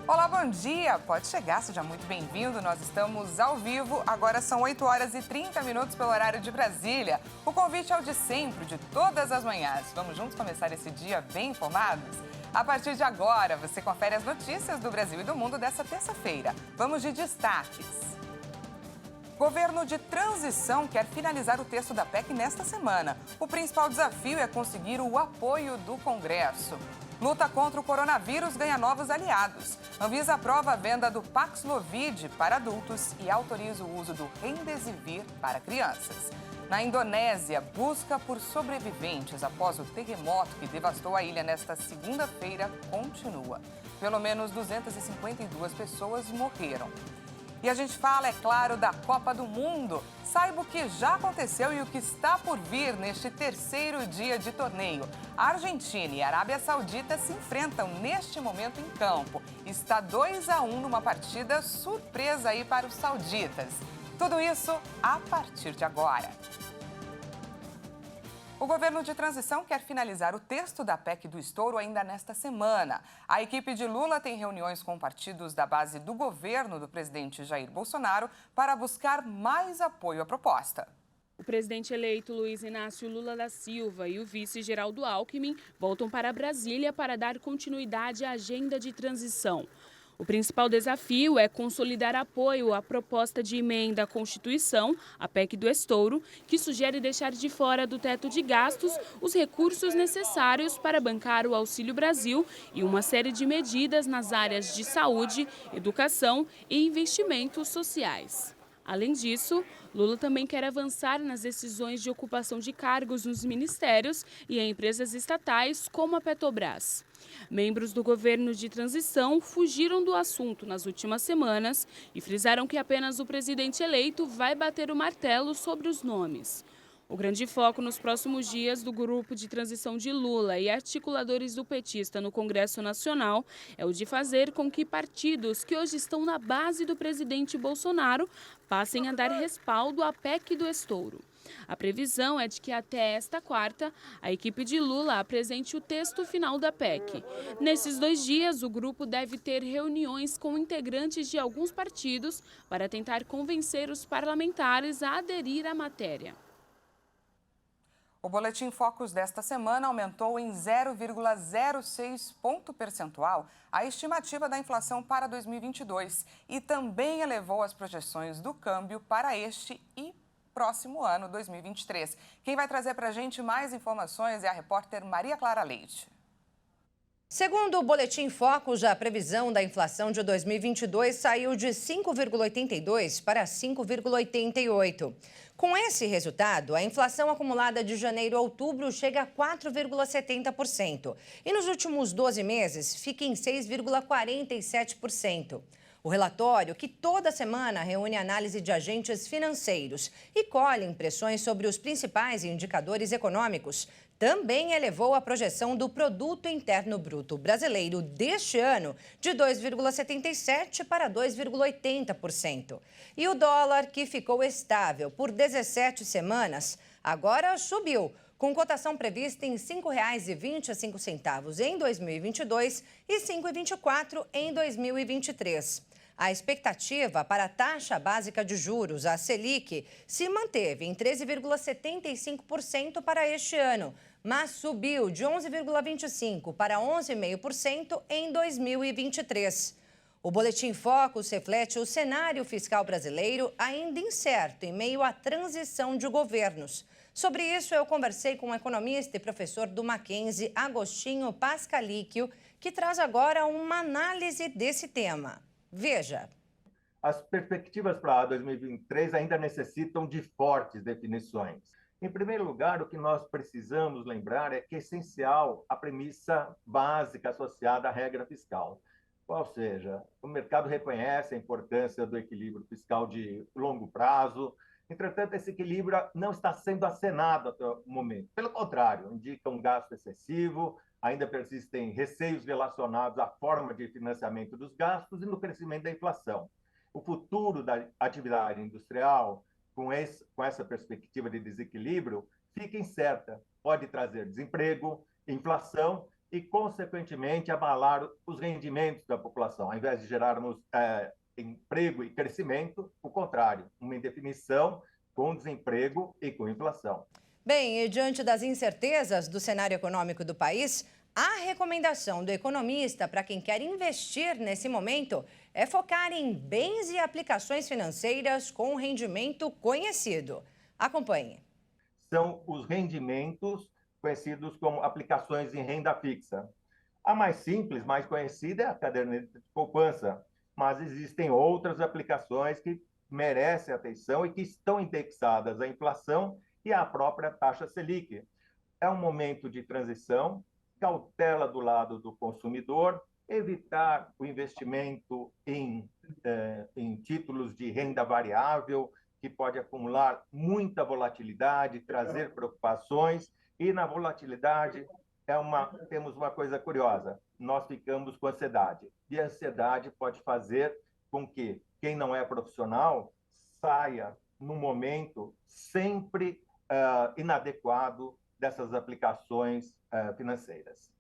Olá, bom dia! Pode chegar, seja muito bem-vindo. Nós estamos ao vivo, agora são 8 horas e 30 minutos pelo horário de Brasília. O convite é o de sempre, de todas as manhãs. Vamos juntos começar esse dia bem informados? A partir de agora, você confere as notícias do Brasil e do mundo dessa terça-feira. Vamos de destaques. Governo de transição quer finalizar o texto da PEC nesta semana. O principal desafio é conseguir o apoio do Congresso. Luta contra o coronavírus ganha novos aliados. Anvisa aprova a venda do Paxlovid para adultos e autoriza o uso do Remdesivir para crianças. Na Indonésia, busca por sobreviventes após o terremoto que devastou a ilha nesta segunda-feira continua. Pelo menos 252 pessoas morreram. E a gente fala, é claro, da Copa do Mundo. Saiba o que já aconteceu e o que está por vir neste terceiro dia de torneio. A Argentina e a Arábia Saudita se enfrentam neste momento em campo. Está 2-1 numa partida surpresa aí para os sauditas. Tudo isso a partir de agora. O governo de transição quer finalizar o texto da PEC do estouro ainda nesta semana. A equipe de Lula tem reuniões com partidos da base do governo do presidente Jair Bolsonaro para buscar mais apoio à proposta. O presidente eleito Luiz Inácio Lula da Silva e o vice Geraldo Alckmin voltam para Brasília para dar continuidade à agenda de transição. O principal desafio é consolidar apoio à proposta de emenda à Constituição, a PEC do estouro, que sugere deixar de fora do teto de gastos os recursos necessários para bancar o Auxílio Brasil e uma série de medidas nas áreas de saúde, educação e investimentos sociais. Além disso, Lula também quer avançar nas decisões de ocupação de cargos nos ministérios e em empresas estatais, como a Petrobras. Membros do governo de transição fugiram do assunto nas últimas semanas e frisaram que apenas o presidente eleito vai bater o martelo sobre os nomes. O grande foco nos próximos dias do grupo de transição de Lula e articuladores do petista no Congresso Nacional é o de fazer com que partidos que hoje estão na base do presidente Bolsonaro passem a dar respaldo à PEC do estouro. A previsão é de que até esta quarta, a equipe de Lula apresente o texto final da PEC. Nesses 2 dias, o grupo deve ter reuniões com integrantes de alguns partidos para tentar convencer os parlamentares a aderir à matéria. O Boletim Focus desta semana aumentou em 0,06 ponto percentual a estimativa da inflação para 2022 e também elevou as projeções do câmbio para este e próximo ano, 2023. Quem vai trazer para a gente mais informações é a repórter Maria Clara Leite. Segundo o Boletim Focus, a previsão da inflação de 2022 saiu de 5,82 para 5,88. Com esse resultado, a inflação acumulada de janeiro a outubro chega a 4,70% e nos últimos 12 meses fica em 6,47%. O relatório, que toda semana reúne análise de agentes financeiros e colhe impressões sobre os principais indicadores econômicos, também elevou a projeção do Produto Interno Bruto brasileiro deste ano de 2,77% para 2,80%. E o dólar, que ficou estável por 17 semanas, agora subiu, com cotação prevista em R$ 5,25 em 2022 e R$ 5,24 em 2023. A expectativa para a taxa básica de juros, a Selic, se manteve em 13,75% para este ano, mas subiu de 11,25% para 11,5% em 2023. O Boletim Focus reflete o cenário fiscal brasileiro ainda incerto em meio à transição de governos. Sobre isso, eu conversei com o economista e professor do Mackenzie, Agostinho Pascalíquio, que traz agora uma análise desse tema. Veja. As perspectivas para 2023 ainda necessitam de fortes definições. Em primeiro lugar, o que nós precisamos lembrar é que é essencial a premissa básica associada à regra fiscal. Ou seja, o mercado reconhece a importância do equilíbrio fiscal de longo prazo. Entretanto, esse equilíbrio não está sendo acenado até o momento. Pelo contrário, indica um gasto excessivo, ainda persistem receios relacionados à forma de financiamento dos gastos e no crescimento da inflação. O futuro da atividade industrial, com essa perspectiva de desequilíbrio, fica incerta. Pode trazer desemprego, inflação e, consequentemente, abalar os rendimentos da população. Ao invés de gerarmos emprego e crescimento, o contrário, uma indefinição com desemprego e com inflação. Bem, e diante das incertezas do cenário econômico do país, a recomendação do economista para quem quer investir nesse momento é focar em bens e aplicações financeiras com rendimento conhecido. Acompanhe. São os rendimentos conhecidos como aplicações em renda fixa. A mais simples, mais conhecida é a caderneta de poupança, mas existem outras aplicações que merecem atenção e que estão indexadas à inflação e à própria taxa Selic. É um momento de transição, cautela do lado do consumidor, evitar o investimento em títulos de renda variável, que pode acumular muita volatilidade, trazer preocupações, e na volatilidade temos uma coisa curiosa, nós ficamos com ansiedade, e a ansiedade pode fazer com que quem não é profissional saia no momento sempre inadequado dessas aplicações financeiras.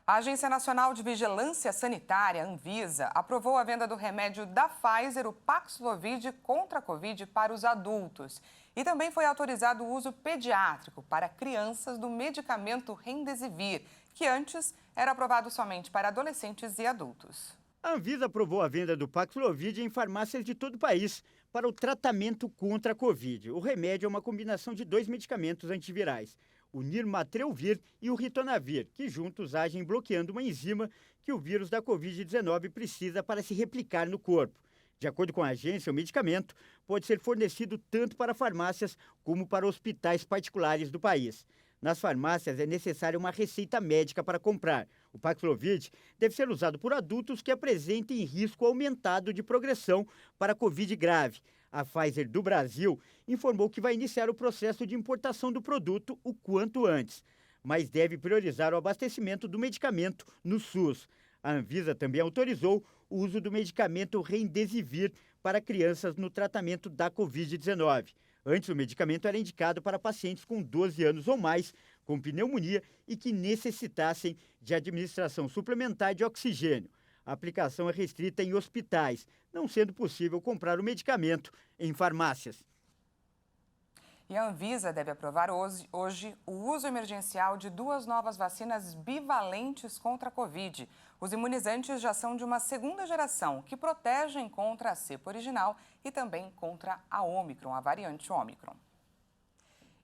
A Agência Nacional de Vigilância Sanitária, Anvisa, aprovou a venda do remédio da Pfizer, o Paxlovid, contra a Covid para os adultos. E também foi autorizado o uso pediátrico para crianças do medicamento Remdesivir, que antes era aprovado somente para adolescentes e adultos. A Anvisa aprovou a venda do Paxlovid em farmácias de todo o país para o tratamento contra a Covid. O remédio é uma combinação de 2 medicamentos antivirais, o Nirmatrelvir e o Ritonavir, que juntos agem bloqueando uma enzima que o vírus da Covid-19 precisa para se replicar no corpo. De acordo com a agência, o medicamento pode ser fornecido tanto para farmácias como para hospitais particulares do país. Nas farmácias é necessária uma receita médica para comprar. O Paxlovid deve ser usado por adultos que apresentem risco aumentado de progressão para a Covid grave. A Pfizer do Brasil informou que vai iniciar o processo de importação do produto o quanto antes, mas deve priorizar o abastecimento do medicamento no SUS. A Anvisa também autorizou o uso do medicamento Remdesivir para crianças no tratamento da Covid-19. Antes, o medicamento era indicado para pacientes com 12 anos ou mais, com pneumonia e que necessitassem de administração suplementar de oxigênio. A aplicação é restrita em hospitais, não sendo possível comprar o medicamento em farmácias. E a Anvisa deve aprovar hoje o uso emergencial de 2 novas vacinas bivalentes contra a Covid. Os imunizantes já são de uma segunda geração, que protegem contra a cepa original e também contra a Ômicron, a variante Ômicron.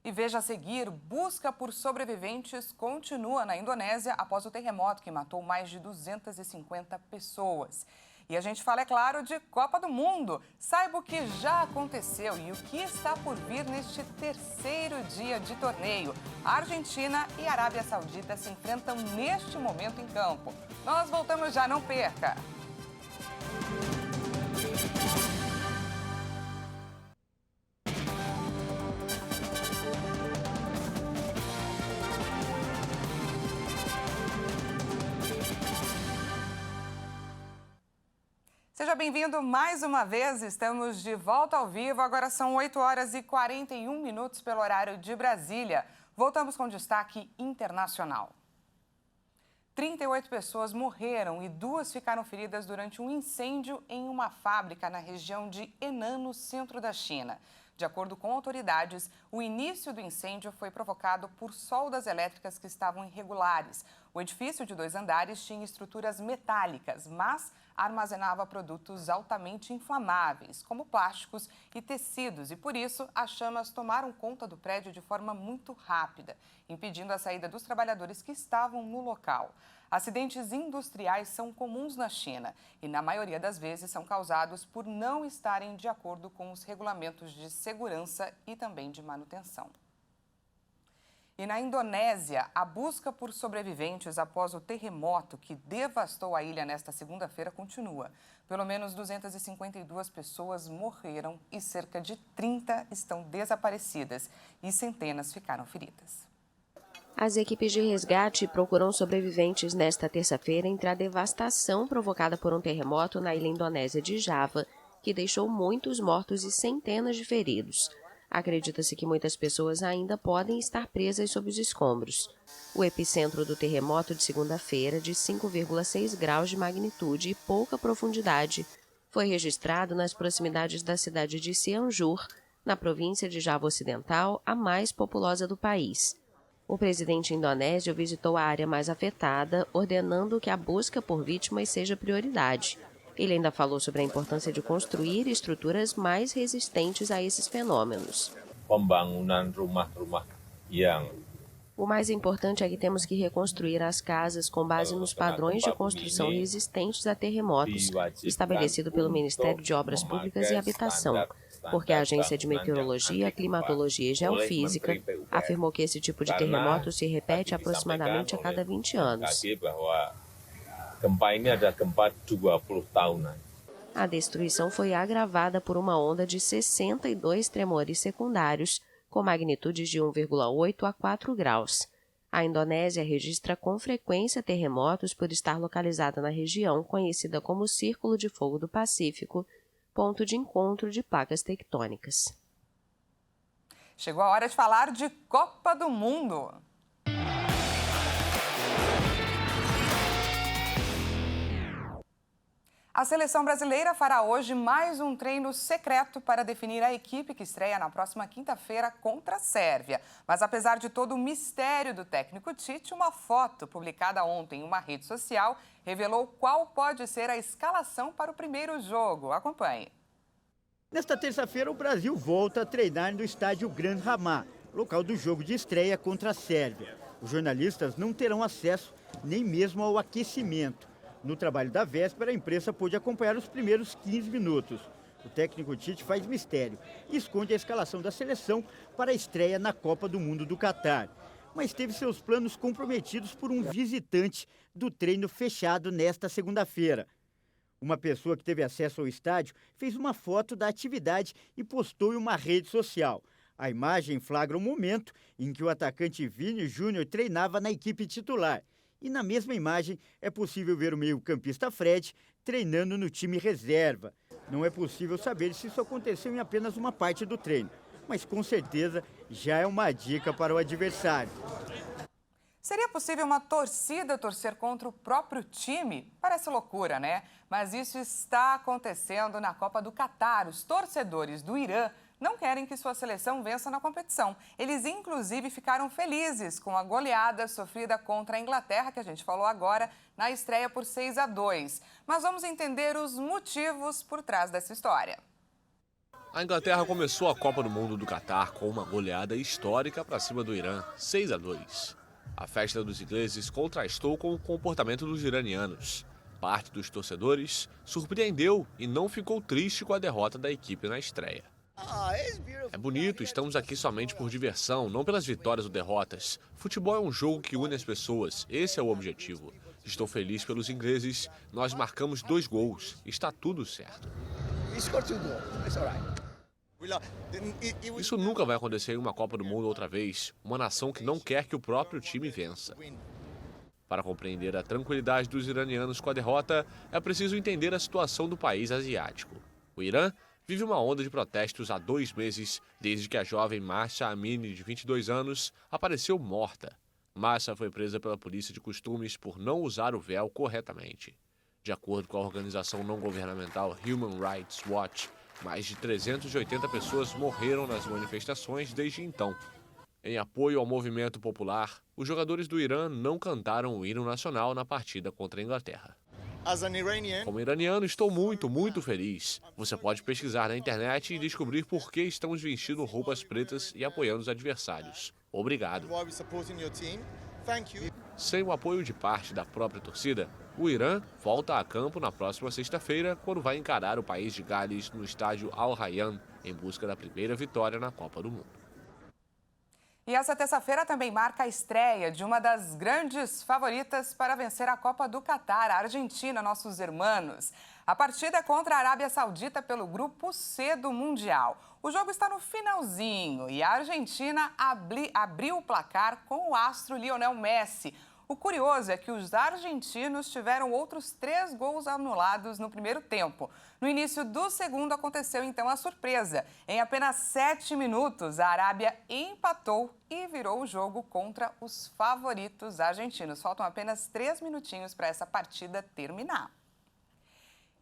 E veja a seguir, busca por sobreviventes continua na Indonésia após o terremoto que matou mais de 250 pessoas. E a gente fala, é claro, de Copa do Mundo. Saiba o que já aconteceu e o que está por vir neste 3º dia de torneio. A Argentina e a Arábia Saudita se enfrentam neste momento em campo. Nós voltamos já, não perca! Seja bem-vindo mais uma vez, estamos de volta ao vivo, agora são 8h41 pelo horário de Brasília. Voltamos com destaque internacional. 38 pessoas morreram e 2 ficaram feridas durante um incêndio em uma fábrica na região de Henan, no centro da China. De acordo com autoridades, o início do incêndio foi provocado por soldas elétricas que estavam irregulares. O edifício de 2 andares tinha estruturas metálicas, mas armazenava produtos altamente inflamáveis, como plásticos e tecidos, e por isso as chamas tomaram conta do prédio de forma muito rápida, impedindo a saída dos trabalhadores que estavam no local. Acidentes industriais são comuns na China e, na maioria das vezes, são causados por não estarem de acordo com os regulamentos de segurança e também de manutenção. E na Indonésia, a busca por sobreviventes após o terremoto que devastou a ilha nesta segunda-feira continua. Pelo menos 252 pessoas morreram e cerca de 30 estão desaparecidas e centenas ficaram feridas. As equipes de resgate procuram sobreviventes nesta terça-feira entre a devastação provocada por um terremoto na ilha indonésia de Java, que deixou muitos mortos e centenas de feridos. Acredita-se que muitas pessoas ainda podem estar presas sob os escombros. O epicentro do terremoto de segunda-feira, de 5,6 graus de magnitude e pouca profundidade, foi registrado nas proximidades da cidade de Cianjur, na província de Java Ocidental, a mais populosa do país. O presidente indonésio visitou a área mais afetada, ordenando que a busca por vítimas seja prioridade. Ele ainda falou sobre a importância de construir estruturas mais resistentes a esses fenômenos. Pembangunan rumah-rumah yang O mais importante é que temos que reconstruir as casas com base nos padrões de construção resistentes a terremotos, estabelecido pelo Ministério de Obras Públicas e Habitação, porque a Agência de Meteorologia, Climatologia e Geofísica afirmou que esse tipo de terremoto se repete aproximadamente a cada 20 anos. Gempa ini ada gempa 20 tahunan. A destruição foi agravada por uma onda de 62 tremores secundários, com magnitudes de 1,8 a 4 graus. A Indonésia registra com frequência terremotos por estar localizada na região conhecida como Círculo de Fogo do Pacífico, ponto de encontro de placas tectônicas. Chegou a hora de falar de Copa do Mundo. A seleção brasileira fará hoje mais um treino secreto para definir a equipe que estreia na próxima quinta-feira contra a Sérvia. Mas apesar de todo o mistério do técnico Tite, uma foto publicada ontem em uma rede social revelou qual pode ser a escalação para o primeiro jogo. Acompanhe. Nesta terça-feira, o Brasil volta a treinar no estádio Gran Hamá, local do jogo de estreia contra a Sérvia. Os jornalistas não terão acesso nem mesmo ao aquecimento. No trabalho da véspera, a imprensa pôde acompanhar os primeiros 15 minutos. O técnico Tite faz mistério e esconde a escalação da seleção para a estreia na Copa do Mundo do Catar. Mas teve seus planos comprometidos por um visitante do treino fechado nesta segunda-feira. Uma pessoa que teve acesso ao estádio fez uma foto da atividade e postou em uma rede social. A imagem flagra o momento em que o atacante Vini Júnior treinava na equipe titular. E na mesma imagem é possível ver o meio-campista Fred treinando no time reserva. Não é possível saber se isso aconteceu em apenas uma parte do treino, mas com certeza já é uma dica para o adversário. Seria possível uma torcida torcer contra o próprio time? Parece loucura, né? Mas isso está acontecendo na Copa do Catar. Os torcedores do Irã não querem que sua seleção vença na competição. Eles, inclusive, ficaram felizes com a goleada sofrida contra a Inglaterra, que a gente falou agora, na estreia por 6-2. Mas vamos entender os motivos por trás dessa história. A Inglaterra começou a Copa do Mundo do Catar com uma goleada histórica para cima do Irã, 6-2. A festa dos ingleses contrastou com o comportamento dos iranianos. Parte dos torcedores surpreendeu e não ficou triste com a derrota da equipe na estreia. É bonito, estamos aqui somente por diversão, não pelas vitórias ou derrotas. Futebol é um jogo que une as pessoas, esse é o objetivo. Estou feliz pelos ingleses, nós marcamos 2 gols, está tudo certo. Isso nunca vai acontecer em uma Copa do Mundo outra vez, uma nação que não quer que o próprio time vença. Para compreender a tranquilidade dos iranianos com a derrota, é preciso entender a situação do país asiático. O Irã vive uma onda de protestos há 2 meses, desde que a jovem Mahsa Amini, de 22 anos, apareceu morta. Mahsa foi presa pela polícia de costumes por não usar o véu corretamente. De acordo com a organização não governamental Human Rights Watch, mais de 380 pessoas morreram nas manifestações desde então. Em apoio ao movimento popular, os jogadores do Irã não cantaram o hino nacional na partida contra a Inglaterra. Como iraniano, estou muito feliz. Você pode pesquisar na internet e descobrir por que estamos vestindo roupas pretas e apoiando os adversários. Obrigado. Sem o apoio de parte da própria torcida, o Irã volta a campo na próxima sexta-feira, quando vai encarar o país de Gales no estádio Al Rayyan, em busca da primeira vitória na Copa do Mundo. E essa terça-feira também marca a estreia de uma das grandes favoritas para vencer a Copa do Catar, a Argentina, nossos irmãos. A partida é contra a Arábia Saudita pelo Grupo C do Mundial. O jogo está no finalzinho e a Argentina abriu o placar com o astro Lionel Messi. O curioso é que os argentinos tiveram outros 3 gols anulados no primeiro tempo. No início do segundo aconteceu então a surpresa. Em apenas 7 minutos, a Arábia empatou e virou o jogo contra os favoritos argentinos. Faltam apenas 3 minutinhos para essa partida terminar.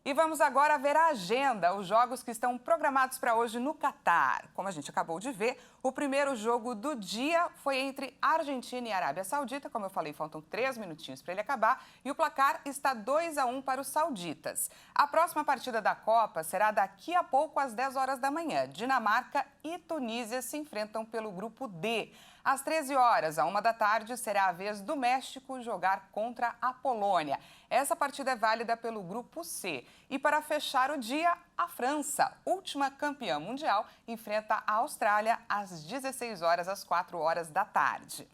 E vamos agora ver a agenda, os jogos que estão programados para hoje no Catar. Como a gente acabou de ver, o primeiro jogo do dia foi entre Argentina e Arábia Saudita. Como eu falei, faltam 3 minutinhos para ele acabar e o placar está 2-1 para os sauditas. A próxima partida da Copa será daqui a pouco às 10 horas da manhã. Dinamarca e Tunísia se enfrentam pelo grupo D. Às 13 horas, à 1 da tarde, será a vez do México jogar contra a Polônia. Essa partida é válida pelo grupo C. E para fechar o dia, a França, última campeã mundial, enfrenta a Austrália às 16 horas, às 4 horas da tarde.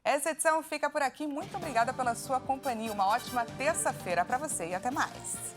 Essa edição fica por aqui. Muito obrigada pela sua companhia. Uma ótima terça-feira para você e até mais.